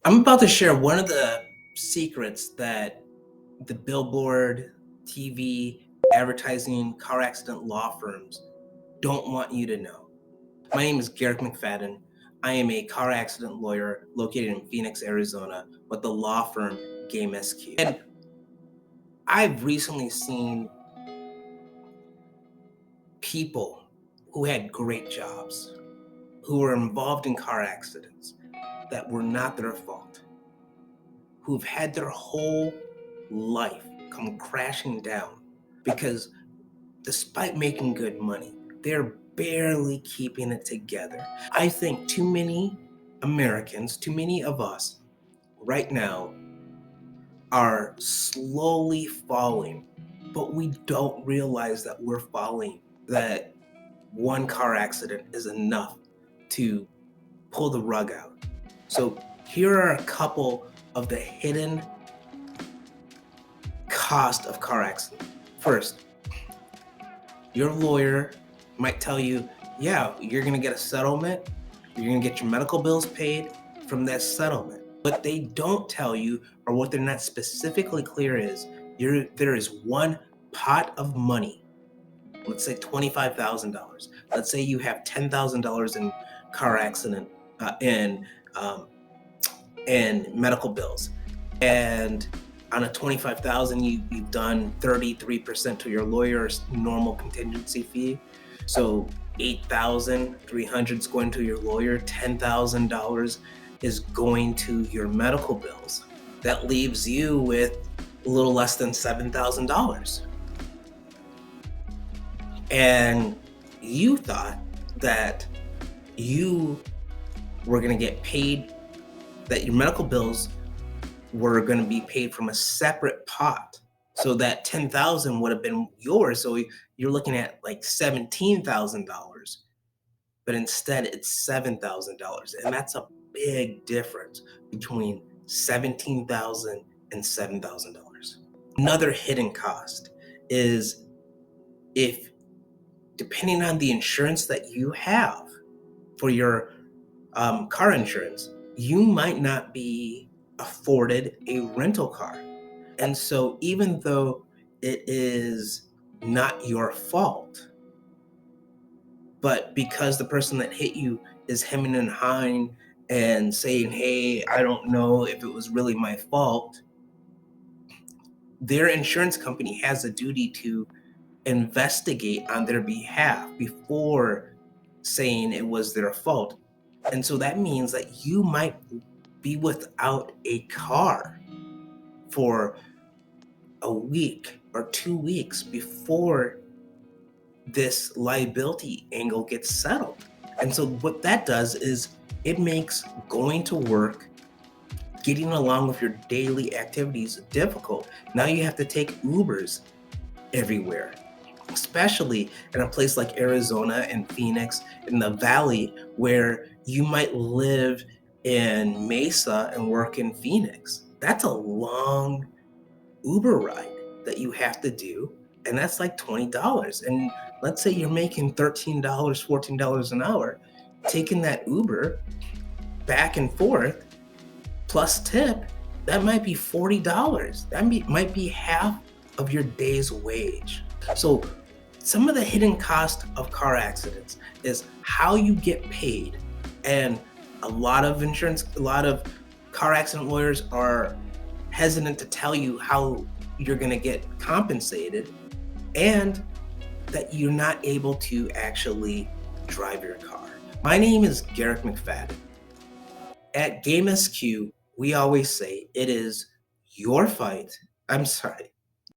I'm about to share one of the secrets that the Billboard, TV, advertising, car accident law firms don't want you to know. My name is Garrick McFadden. I am a car accident lawyer located in Phoenix, Arizona, with the law firm GAMESQ. And I've recently seen people who had great jobs, who were involved in car accidents that were not their fault, who've had their whole life come crashing down because despite making good money, they're barely keeping it together. I think too many Americans, too many of us right now are slowly falling, but we don't realize that we're falling, that one car accident is enough to pull the rug out. So here are a couple of the hidden cost of car accident. First, your lawyer might tell you, yeah, you're gonna get a settlement, you're gonna get your medical bills paid from that settlement. What they don't tell you, or what they're not specifically clear is, there is one pot of money, let's say $25,000. Let's say you have $10,000 in car accident and medical bills. And on a 25,000, you've done 33% to your lawyer's normal contingency fee. So 8,300 is going to your lawyer, $10,000 is going to your medical bills. That leaves you with a little less than $7,000. And you thought that you were going to get paid, that your medical bills were going to be paid from a separate pot. So that 10,000 would have been yours. So you're looking at like $17,000, but instead it's $7,000. And that's a big difference between $17,000 and $7,000. Another hidden cost is, if depending on the insurance that you have for your car insurance, you might not be afforded a rental car. And so even though it is not your fault, but because the person that hit you is hemming and hawing and saying, hey, I don't know if it was really my fault, their insurance company has a duty to investigate on their behalf before saying it was their fault. And so that means that you might be without a car for a week or 2 weeks before this liability angle gets settled. And so what that does is it makes going to work, getting along with your daily activities difficult. Now you have to take Ubers everywhere, especially in a place like Arizona and Phoenix in the valley, where you might live in Mesa and work in Phoenix. That's a long Uber ride that you have to do, and that's like $20. And let's say you're making $13, $14 an hour, taking that Uber back and forth plus tip, that might be $40. That might be half of your day's wage. So some of the hidden cost of car accidents is how you get paid. And a lot of car accident lawyers are hesitant to tell you how you're going to get compensated, and that you're not able to actually drive your car. My name is Garrick McFadden. At GameSQ, we always say it is your fight. I'm sorry.